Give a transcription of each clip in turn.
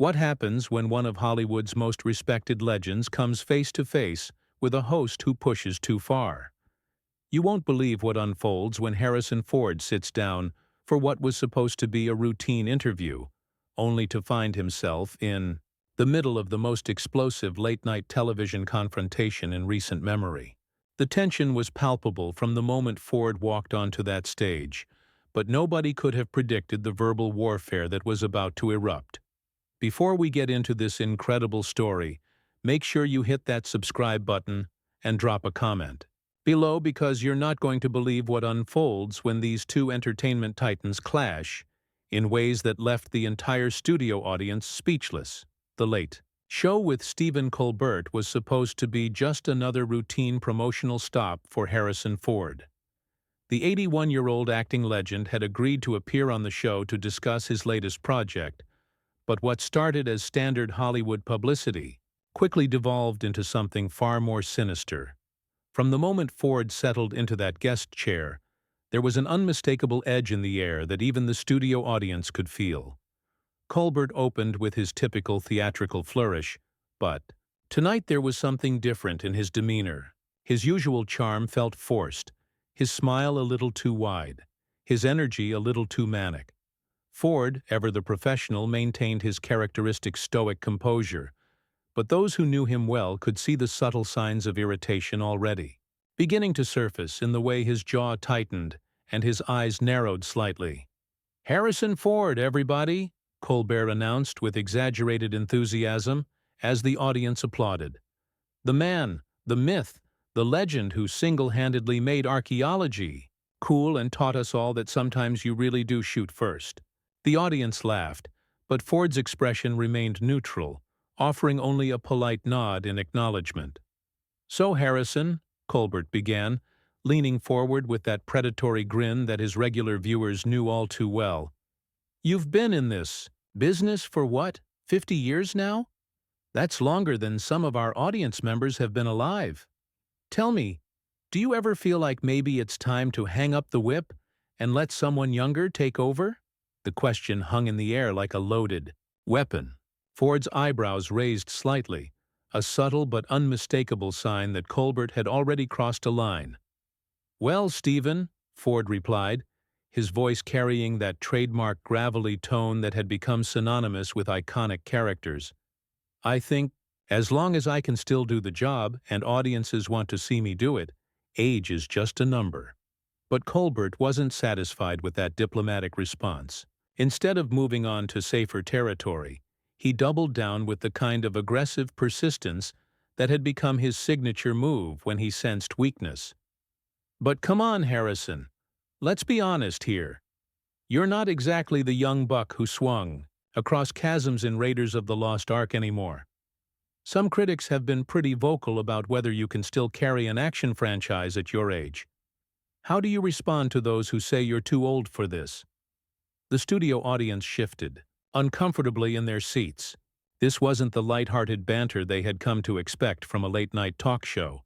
What happens when one of Hollywood's most respected legends comes face to face with a host who pushes too far? You won't believe what unfolds when Harrison Ford sits down for what was supposed to be a routine interview, only to find himself in the middle of the most explosive late-night television confrontation in recent memory. The tension was palpable from the moment Ford walked onto that stage, but nobody could have predicted the verbal warfare that was about to erupt. Before we get into this incredible story, make sure you hit that subscribe button and drop a comment below, because you're not going to believe what unfolds when these two entertainment titans clash in ways that left the entire studio audience speechless. The Late Show with Stephen Colbert was supposed to be just another routine promotional stop for Harrison Ford. The 81-year-old acting legend had agreed to appear on the show to discuss his latest project, but what started as standard Hollywood publicity quickly devolved into something far more sinister. From the moment Ford settled into that guest chair, there was an unmistakable edge in the air that even the studio audience could feel. Colbert opened with his typical theatrical flourish, but tonight there was something different in his demeanor. His usual charm felt forced, his smile a little too wide, his energy a little too manic. Ford, ever the professional, maintained his characteristic stoic composure, but those who knew him well could see the subtle signs of irritation already beginning to surface in the way his jaw tightened and his eyes narrowed slightly. "Harrison Ford, everybody," Colbert announced with exaggerated enthusiasm as the audience applauded. "The man, the myth, the legend who single-handedly made archaeology cool and taught us all that sometimes you really do shoot first." The audience laughed, but Ford's expression remained neutral, offering only a polite nod in acknowledgement. "So, Harrison," Colbert began, leaning forward with that predatory grin that his regular viewers knew all too well, "you've been in this business for what, 50 years now? That's longer than some of our audience members have been alive. Tell me, do you ever feel like maybe it's time to hang up the whip and let someone younger take over?" The question hung in the air like a loaded weapon. Ford's eyebrows raised slightly, a subtle but unmistakable sign that Colbert had already crossed a line. "Well, Stephen," Ford replied, his voice carrying that trademark gravelly tone that had become synonymous with iconic characters, "I think, as long as I can still do the job and audiences want to see me do it, age is just a number." But Colbert wasn't satisfied with that diplomatic response. Instead of moving on to safer territory, he doubled down with the kind of aggressive persistence that had become his signature move when he sensed weakness. "But come on, Harrison. Let's be honest here. You're not exactly the young buck who swung across chasms in Raiders of the Lost Ark anymore. Some critics have been pretty vocal about whether you can still carry an action franchise at your age. How do you respond to those who say you're too old for this?" The studio audience shifted, uncomfortably in their seats. This wasn't the light-hearted banter they had come to expect from a late-night talk show.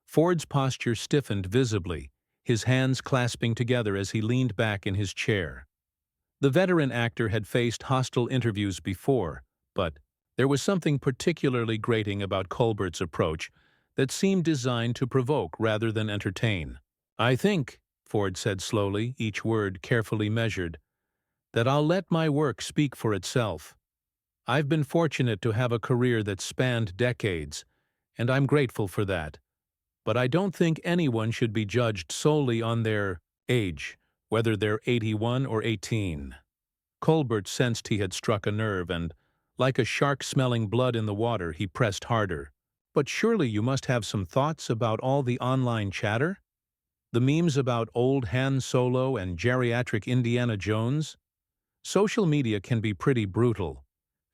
Ford's posture stiffened visibly, his hands clasping together as he leaned back in his chair. The veteran actor had faced hostile interviews before, but there was something particularly grating about Colbert's approach that seemed designed to provoke rather than entertain. "I think," Ford said slowly, each word carefully measured, "that I'll let my work speak for itself. I've been fortunate to have a career that spanned decades, and I'm grateful for that. But I don't think anyone should be judged solely on their age, whether they're 81 or 18. Colbert sensed he had struck a nerve and, like a shark smelling blood in the water, he pressed harder. "But surely you must have some thoughts about all the online chatter? The memes about old Han Solo and geriatric Indiana Jones? Social media can be pretty brutal,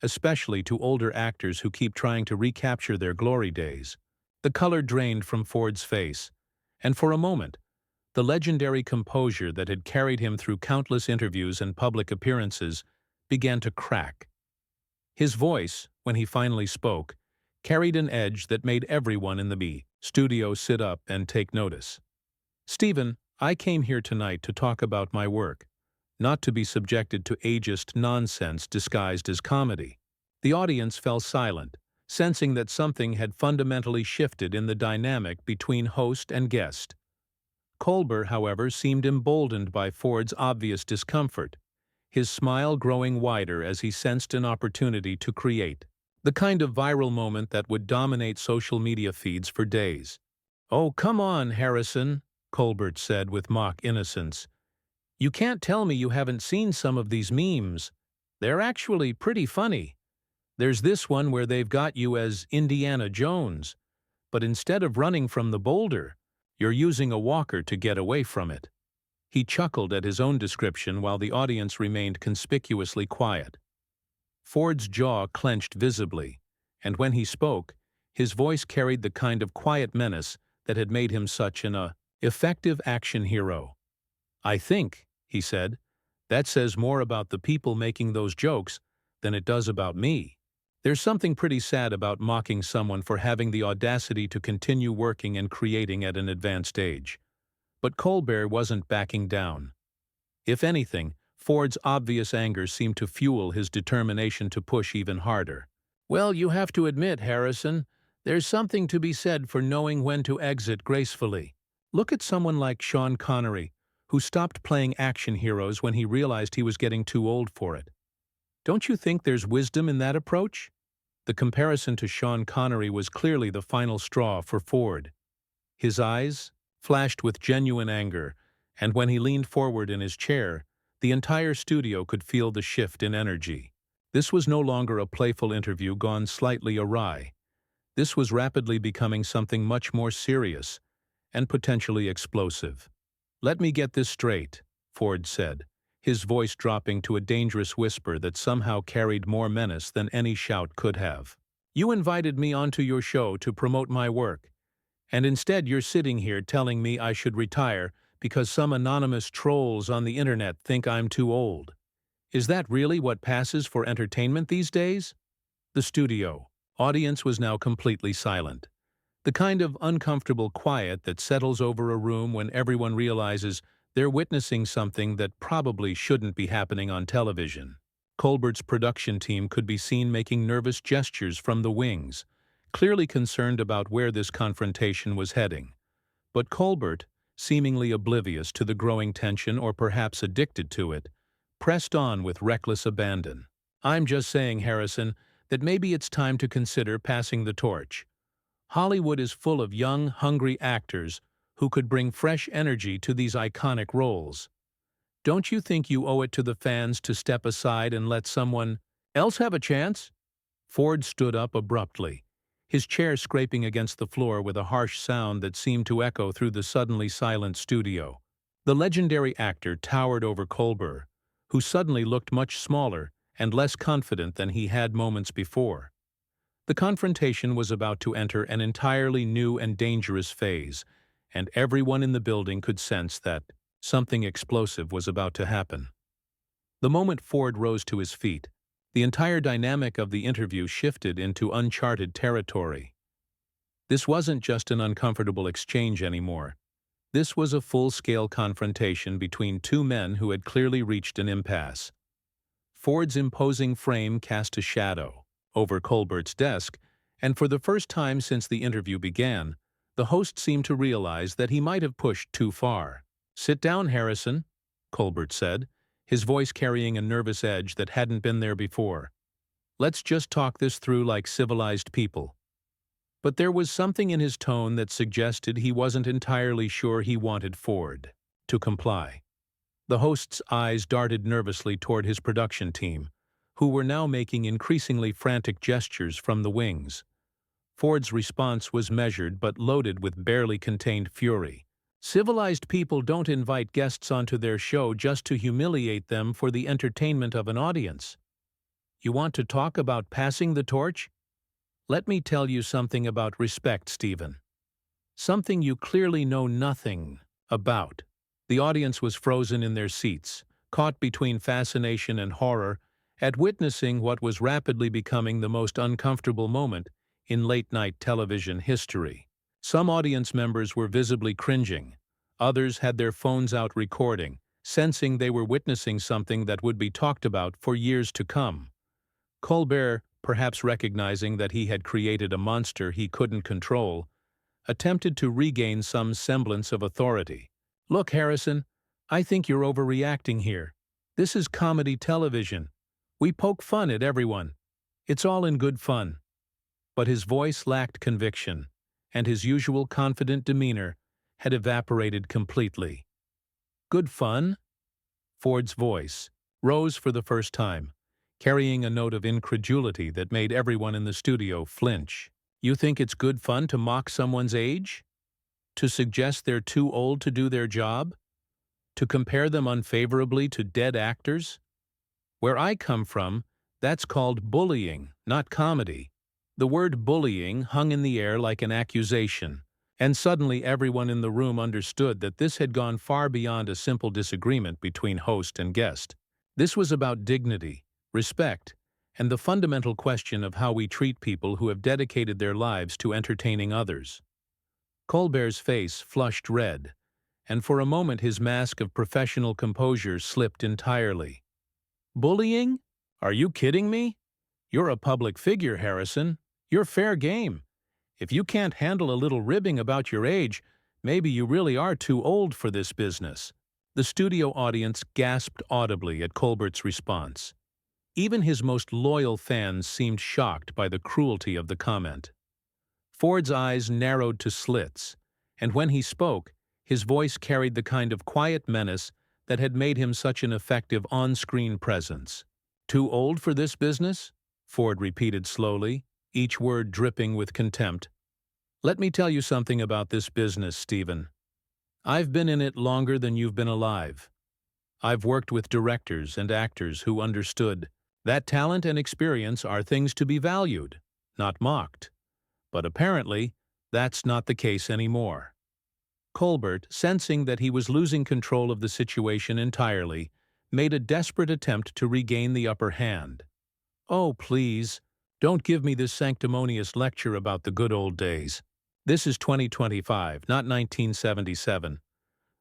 especially to older actors who keep trying to recapture their glory days." The color drained from Ford's face, and for a moment, the legendary composure that had carried him through countless interviews and public appearances began to crack. His voice, when he finally spoke, carried an edge that made everyone in the studio sit up and take notice. "Stephen, I came here tonight to talk about my work, not to be subjected to ageist nonsense disguised as comedy. The audience fell silent, sensing that something had fundamentally shifted in the dynamic between host and guest. Colbert, however, seemed emboldened by Ford's obvious discomfort, his smile growing wider as he sensed an opportunity to create the kind of viral moment that would dominate social media feeds for days. "Oh, come on, Harrison," Colbert said with mock innocence. "You can't tell me you haven't seen some of these memes. They're actually pretty funny. There's this one where they've got you as Indiana Jones, but instead of running from the boulder, you're using a walker to get away from it." He chuckled at his own description while the audience remained conspicuously quiet. Ford's jaw clenched visibly, and when he spoke, his voice carried the kind of quiet menace that had made him such an effective action hero. "I think," he said, "that says more about the people making those jokes than it does about me. There's something pretty sad about mocking someone for having the audacity to continue working and creating at an advanced age." But Colbert wasn't backing down. If anything, Ford's obvious anger seemed to fuel his determination to push even harder. "Well, you have to admit, Harrison, there's something to be said for knowing when to exit gracefully. Look at someone like Sean Connery, who stopped playing action heroes when he realized he was getting too old for it. Don't you think there's wisdom in that approach?" The comparison to Sean Connery was clearly the final straw for Ford. His eyes flashed with genuine anger, and when he leaned forward in his chair, the entire studio could feel the shift in energy. This was no longer a playful interview gone slightly awry. This was rapidly becoming something much more serious and potentially explosive. "Let me get this straight," Ford said, his voice dropping to a dangerous whisper that somehow carried more menace than any shout could have. "You invited me onto your show to promote my work, and instead you're sitting here telling me I should retire because some anonymous trolls on the internet think I'm too old. Is that really what passes for entertainment these days?" The studio audience was now completely silent. The kind of uncomfortable quiet that settles over a room when everyone realizes they're witnessing something that probably shouldn't be happening on television. Colbert's production team could be seen making nervous gestures from the wings, clearly concerned about where this confrontation was heading. But Colbert, seemingly oblivious to the growing tension or perhaps addicted to it, pressed on with reckless abandon. "I'm just saying, Harrison, that maybe it's time to consider passing the torch. Hollywood is full of young, hungry actors who could bring fresh energy to these iconic roles. Don't you think you owe it to the fans to step aside and let someone else have a chance?" Ford stood up abruptly, his chair scraping against the floor with a harsh sound that seemed to echo through the suddenly silent studio. The legendary actor towered over Colbert, who suddenly looked much smaller and less confident than he had moments before. The confrontation was about to enter an entirely new and dangerous phase, and everyone in the building could sense that something explosive was about to happen. The moment Ford rose to his feet, the entire dynamic of the interview shifted into uncharted territory. This wasn't just an uncomfortable exchange anymore. This was a full-scale confrontation between two men who had clearly reached an impasse. Ford's imposing frame cast a shadow over Colbert's desk, and for the first time since the interview began, the host seemed to realize that he might have pushed too far. "Sit down, Harrison," Colbert said, his voice carrying a nervous edge that hadn't been there before. "Let's just talk this through like civilized people." But there was something in his tone that suggested he wasn't entirely sure he wanted Ford to comply. The host's eyes darted nervously toward his production team, who were now making increasingly frantic gestures from the wings. Ford's response was measured but loaded with barely contained fury. "Civilized people don't invite guests onto their show just to humiliate them for the entertainment of an audience. You want to talk about passing the torch? Let me tell you something about respect, Stephen. Something you clearly know nothing about." The audience was frozen in their seats, caught between fascination and horror at witnessing what was rapidly becoming the most uncomfortable moment in late-night television history. Some audience members were visibly cringing. Others had their phones out recording, sensing they were witnessing something that would be talked about for years to come. Colbert perhaps recognizing that he had created a monster he couldn't control, attempted to regain some semblance of authority. "Look, Harrison, I think you're overreacting here. This is comedy television. We poke fun at everyone. It's all in good fun." But his voice lacked conviction, and his usual confident demeanor had evaporated completely. "Good fun?" Ford's voice rose for the first time, carrying a note of incredulity that made everyone in the studio flinch. "You think it's good fun to mock someone's age? To suggest they're too old to do their job? To compare them unfavorably to dead actors? Where I come from, that's called bullying, not comedy." The word bullying hung in the air like an accusation, and suddenly everyone in the room understood that this had gone far beyond a simple disagreement between host and guest. This was about dignity, respect, and the fundamental question of how we treat people who have dedicated their lives to entertaining others. Colbert's face flushed red, and for a moment his mask of professional composure slipped entirely. "Bullying? Are you kidding me? You're a public figure, Harrison. You're fair game. If you can't handle a little ribbing about your age, maybe you really are too old for this business." The studio audience gasped audibly at Colbert's response. Even his most loyal fans seemed shocked by the cruelty of the comment. Ford's eyes narrowed to slits, and when he spoke, his voice carried the kind of quiet menace that had made him such an effective on-screen presence. "Too old for this business?" Ford repeated slowly, each word dripping with contempt. "Let me tell you something about this business, Stephen. I've been in it longer than you've been alive. I've worked with directors and actors who understood that talent and experience are things to be valued, not mocked. But apparently, that's not the case anymore." Colbert, sensing that he was losing control of the situation entirely, made a desperate attempt to regain the upper hand. "Oh, please, don't give me this sanctimonious lecture about the good old days. This is 2025, not 1977.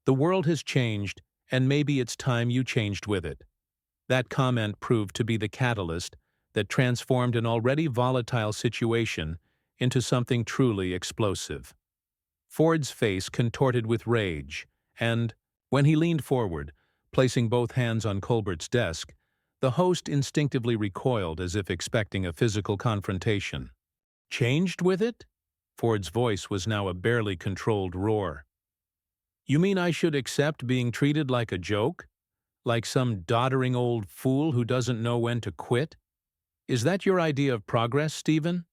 The world has changed, and maybe it's time you changed with it." That comment proved to be the catalyst that transformed an already volatile situation into something truly explosive. Ford's face contorted with rage, and, when he leaned forward, placing both hands on Colbert's desk, the host instinctively recoiled as if expecting a physical confrontation. "Changed with it?" Ford's voice was now a barely controlled roar. "You mean I should accept being treated like a joke? Like some doddering old fool who doesn't know when to quit? Is that your idea of progress, Stephen?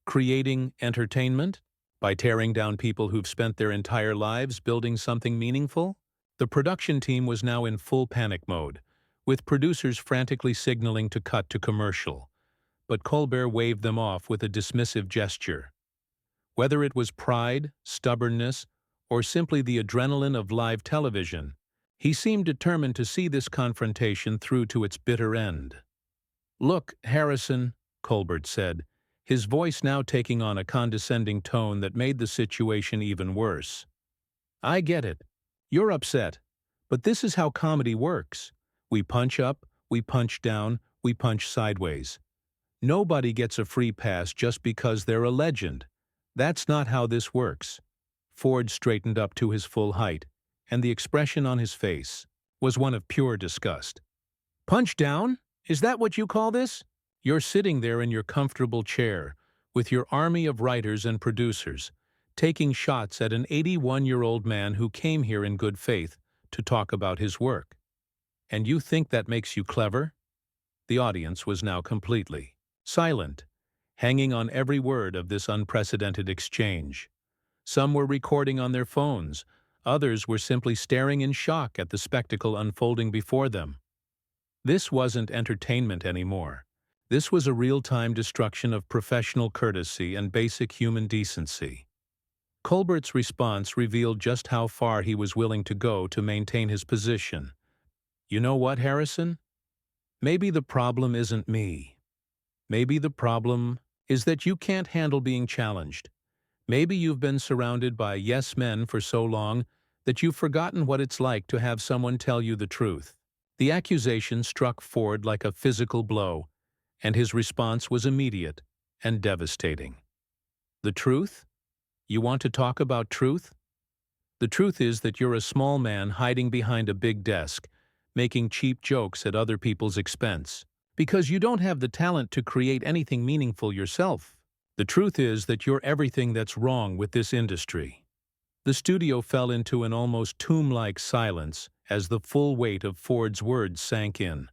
Creating entertainment? By tearing down people who've spent their entire lives building something meaningful?" The production team was now in full panic mode, with producers frantically signaling to cut to commercial. But Colbert waved them off with a dismissive gesture. Whether it was pride, stubbornness, or simply the adrenaline of live television, he seemed determined to see this confrontation through to its bitter end. "Look, Harrison," Colbert said, his voice now taking on a condescending tone that made the situation even worse. "I get it. You're upset. But this is how comedy works. We punch up, we punch down, we punch sideways. Nobody gets a free pass just because they're a legend. That's not how this works." Ford straightened up to his full height, and the expression on his face was one of pure disgust. "Punch down? Is that what you call this? You're sitting there in your comfortable chair, with your army of writers and producers, taking shots at an 81-year-old man who came here in good faith to talk about his work. And you think that makes you clever?" The audience was now completely silent, hanging on every word of this unprecedented exchange. Some were recording on their phones, others were simply staring in shock at the spectacle unfolding before them. This wasn't entertainment anymore. This was a real-time destruction of professional courtesy and basic human decency. Colbert's response revealed just how far he was willing to go to maintain his position. "You know what, Harrison? Maybe the problem isn't me. Maybe the problem is that you can't handle being challenged. Maybe you've been surrounded by yes men for so long that you've forgotten what it's like to have someone tell you the truth." The accusation struck Ford like a physical blow, and his response was immediate and devastating. The truth? You want to talk about truth? The truth is that you're a small man hiding behind a big desk, making cheap jokes at other people's expense, because you don't have the talent to create anything meaningful yourself. The truth is that you're everything that's wrong with this industry. The studio fell into an almost tomb-like silence as the full weight of Ford's words sank in.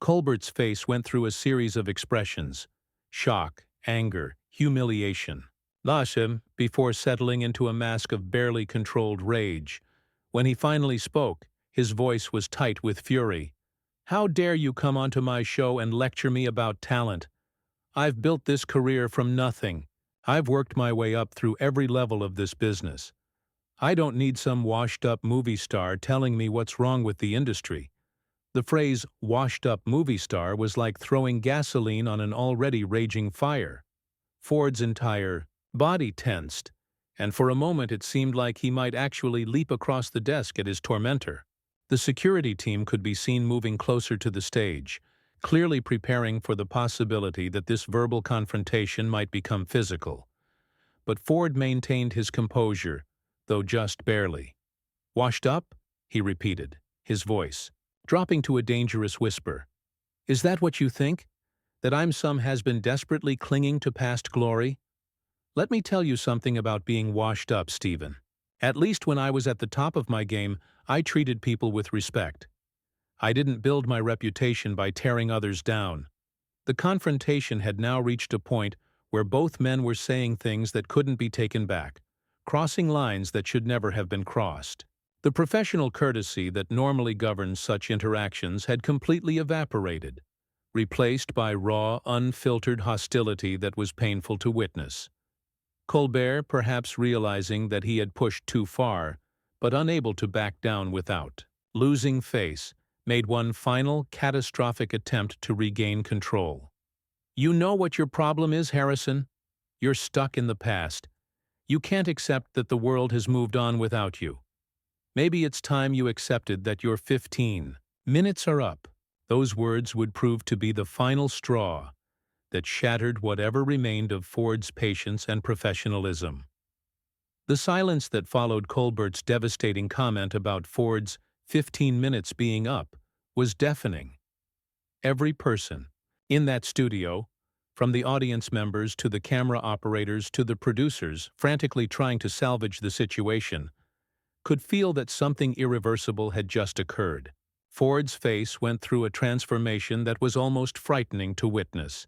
Colbert's face went through a series of expressions: shock, anger, humiliation. Lashem, before settling into a mask of barely controlled rage. When he finally spoke, his voice was tight with fury. "How dare you come onto my show and lecture me about talent? I've built this career from nothing. I've worked my way up through every level of this business. I don't need some washed-up movie star telling me what's wrong with the industry." The phrase washed-up movie star was like throwing gasoline on an already raging fire. Ford's entire body tensed, and for a moment it seemed like he might actually leap across the desk at his tormentor. The security team could be seen moving closer to the stage, clearly preparing for the possibility that this verbal confrontation might become physical. But Ford maintained his composure, though just barely. "Washed up?" he repeated, his voice dropping to a dangerous whisper. "Is that what you think? That I'm some has-been desperately clinging to past glory? Let me tell you something about being washed up, Stephen. At least when I was at the top of my game, I treated people with respect. I didn't build my reputation by tearing others down." The confrontation had now reached a point where both men were saying things that couldn't be taken back, crossing lines that should never have been crossed. The professional courtesy that normally governs such interactions had completely evaporated, replaced by raw, unfiltered hostility that was painful to witness. Colbert, perhaps realizing that he had pushed too far, but unable to back down without losing face, made one final, catastrophic attempt to regain control. "You know what your problem is, Harrison? You're stuck in the past. You can't accept that the world has moved on without you. Maybe it's time you accepted that your 15 minutes are up." Those words would prove to be the final straw that shattered whatever remained of Ford's patience and professionalism. The silence that followed Colbert's devastating comment about Ford's 15 minutes being up was deafening. Every person in that studio, from the audience members to the camera operators to the producers frantically trying to salvage the situation, could feel that something irreversible had just occurred. Ford's face went through a transformation that was almost frightening to witness,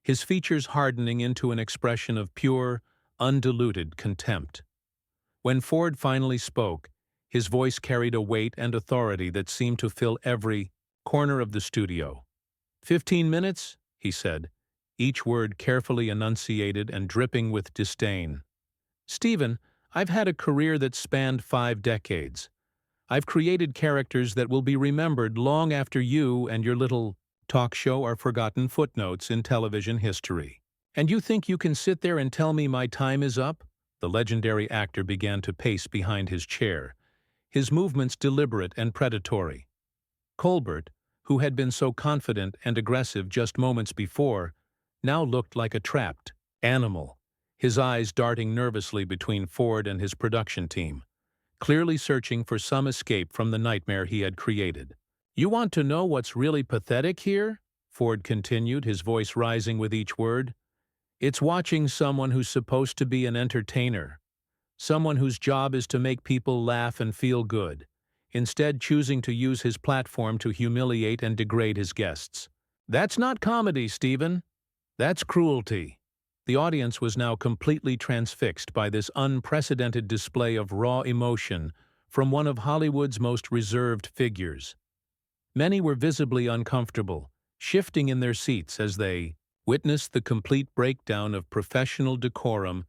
his features hardening into an expression of pure, undiluted contempt. When Ford finally spoke, his voice carried a weight and authority that seemed to fill every corner of the studio. 15 minutes, he said, each word carefully enunciated and dripping with disdain. "Stephen, I've had a career that spanned 5 decades. I've created characters that will be remembered long after you and your little talk show are forgotten footnotes in television history. And you think you can sit there and tell me my time is up?" The legendary actor began to pace behind his chair, his movements deliberate and predatory. Colbert, who had been so confident and aggressive just moments before, now looked like a trapped animal, his eyes darting nervously between Ford and his production team, clearly searching for some escape from the nightmare he had created. "You want to know what's really pathetic here?" Ford continued, his voice rising with each word. "It's watching someone who's supposed to be an entertainer, someone whose job is to make people laugh and feel good, instead choosing to use his platform to humiliate and degrade his guests. That's not comedy, Stephen. That's cruelty." The audience was now completely transfixed by this unprecedented display of raw emotion from one of Hollywood's most reserved figures. Many were visibly uncomfortable, shifting in their seats as they witnessed the complete breakdown of professional decorum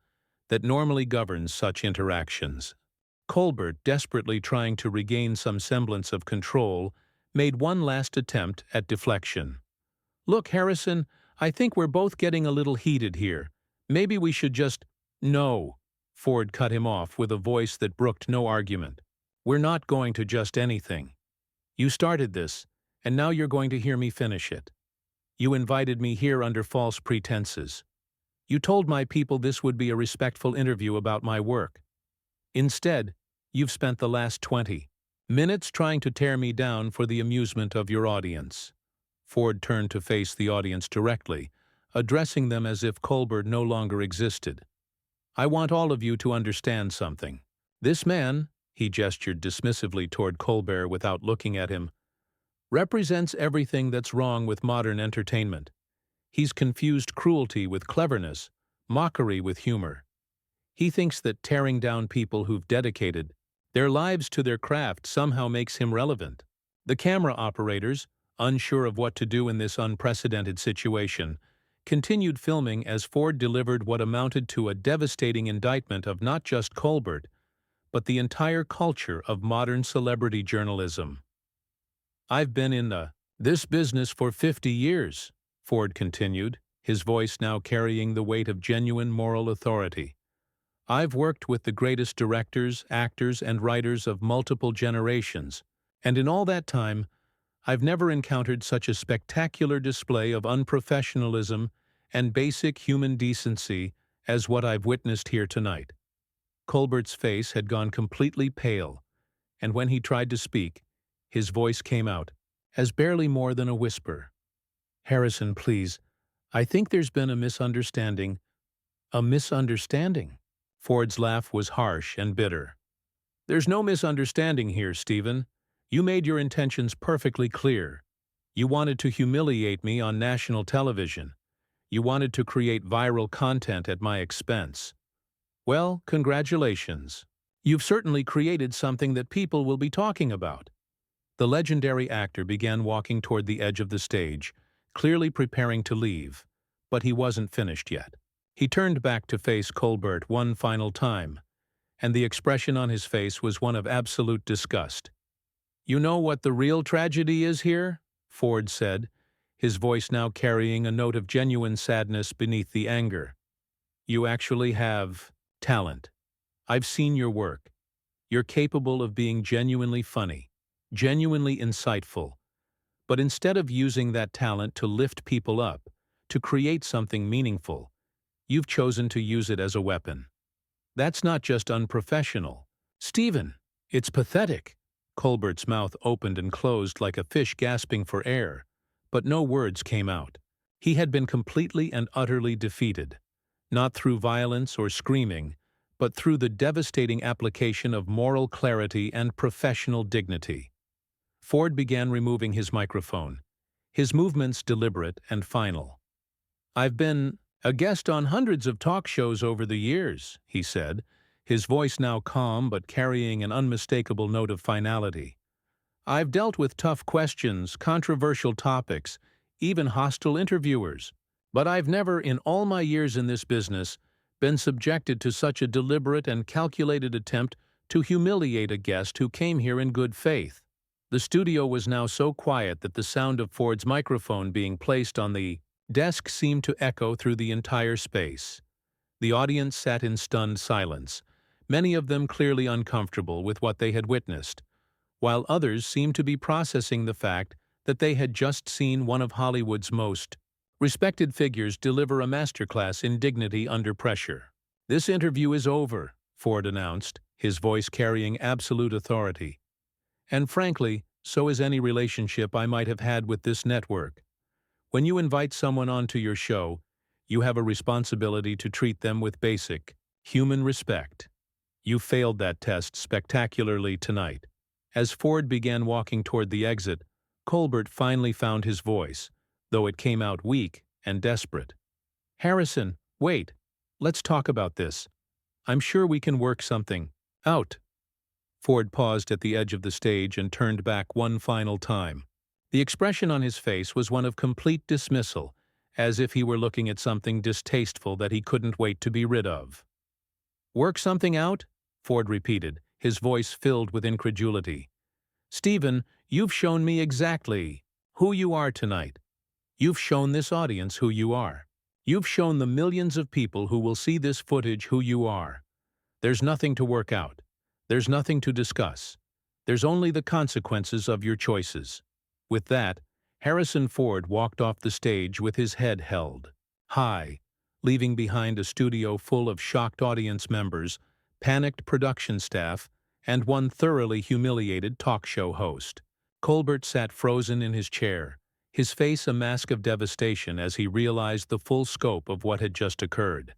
that normally governs such interactions. Colbert, desperately trying to regain some semblance of control, made one last attempt at deflection. "Look, Harrison, I think we're both getting a little heated here. Maybe we should just—" "No," Ford cut him off with a voice that brooked no argument. "We're not going to just anything. You started this, and now you're going to hear me finish it. You invited me here under false pretenses. You told my people this would be a respectful interview about my work. Instead, you've spent the last 20 minutes trying to tear me down for the amusement of your audience." Ford turned to face the audience directly, addressing them as if Colbert no longer existed. "I want all of you to understand something. This man," he gestured dismissively toward Colbert without looking at him, "represents everything that's wrong with modern entertainment. He's confused cruelty with cleverness, mockery with humor. He thinks that tearing down people who've dedicated their lives to their craft somehow makes him relevant." The camera operators, unsure of what to do in this unprecedented situation, continued filming as Ford delivered what amounted to a devastating indictment of not just Colbert, but the entire culture of modern celebrity journalism. "I've been in this business for 50 years, Ford continued, his voice now carrying the weight of genuine moral authority. "I've worked with the greatest directors, actors, and writers of multiple generations, and in all that time, I've never encountered such a spectacular display of unprofessionalism and basic human decency as what I've witnessed here tonight." Colbert's face had gone completely pale, and when he tried to speak, his voice came out as barely more than a whisper. "Harrison, please, I think there's been a misunderstanding." "A misunderstanding?" Ford's laugh was harsh and bitter. "There's no misunderstanding here, Stephen. You made your intentions perfectly clear. You wanted to humiliate me on national television. You wanted to create viral content at my expense. Well, congratulations. You've certainly created something that people will be talking about." The legendary actor began walking toward the edge of the stage, clearly preparing to leave, but he wasn't finished yet. He turned back to face Colbert one final time, and the expression on his face was one of absolute disgust. "You know what the real tragedy is here?" Ford said, his voice now carrying a note of genuine sadness beneath the anger. "You actually have talent. I've seen your work. You're capable of being genuinely funny, genuinely insightful. But instead of using that talent to lift people up, to create something meaningful, you've chosen to use it as a weapon. That's not just unprofessional. Stephen, it's pathetic." Colbert's mouth opened and closed like a fish gasping for air, but no words came out. He had been completely and utterly defeated, not through violence or screaming, but through the devastating application of moral clarity and professional dignity. Ford began removing his microphone, his movements deliberate and final. "I've been a guest on hundreds of talk shows over the years," he said, his voice now calm but carrying an unmistakable note of finality. "I've dealt with tough questions, controversial topics, even hostile interviewers. But I've never, in all my years in this business, been subjected to such a deliberate and calculated attempt to humiliate a guest who came here in good faith." The studio was now so quiet that the sound of Ford's microphone being placed on the desk seemed to echo through the entire space. The audience sat in stunned silence, many of them clearly uncomfortable with what they had witnessed, while others seemed to be processing the fact that they had just seen one of Hollywood's most respected figures deliver a masterclass in dignity under pressure. "This interview is over," Ford announced, his voice carrying absolute authority. "And frankly, so is any relationship I might have had with this network. When you invite someone onto your show, you have a responsibility to treat them with basic human respect. You failed that test spectacularly tonight." As Ford began walking toward the exit, Colbert finally found his voice, though it came out weak and desperate. "Harrison, wait. Let's talk about this. I'm sure we can work something out." Ford paused at the edge of the stage and turned back one final time. The expression on his face was one of complete dismissal, as if he were looking at something distasteful that he couldn't wait to be rid of. "Work something out?" Ford repeated, his voice filled with incredulity. "Stephen, you've shown me exactly who you are tonight. You've shown this audience who you are. You've shown the millions of people who will see this footage who you are. There's nothing to work out. There's nothing to discuss. There's only the consequences of your choices." With that, Harrison Ford walked off the stage with his head held high, leaving behind a studio full of shocked audience members, panicked production staff, and one thoroughly humiliated talk show host. Colbert sat frozen in his chair, his face a mask of devastation as he realized the full scope of what had just occurred.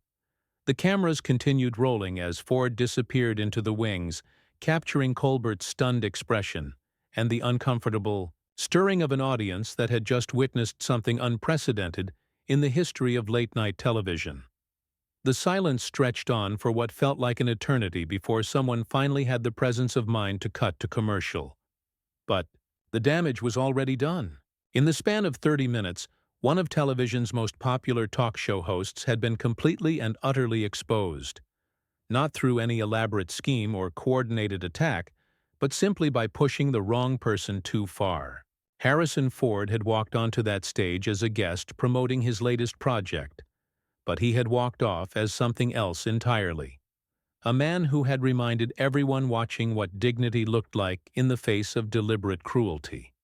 The cameras continued rolling as Ford disappeared into the wings, capturing Colbert's stunned expression and the uncomfortable stirring of an audience that had just witnessed something unprecedented in the history of late-night television. The silence stretched on for what felt like an eternity before someone finally had the presence of mind to cut to commercial. But the damage was already done. In the span of 30 minutes, one of television's most popular talk show hosts had been completely and utterly exposed. Not through any elaborate scheme or coordinated attack, but simply by pushing the wrong person too far. Harrison Ford had walked onto that stage as a guest promoting his latest project, but he had walked off as something else entirely. A man who had reminded everyone watching what dignity looked like in the face of deliberate cruelty.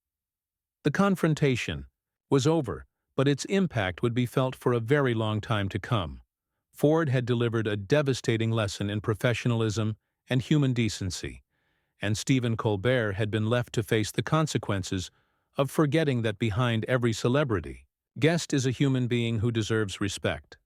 The confrontation was over, but its impact would be felt for a very long time to come. Ford had delivered a devastating lesson in professionalism and human decency, and Stephen Colbert had been left to face the consequences of forgetting that behind every celebrity, guest is a human being who deserves respect.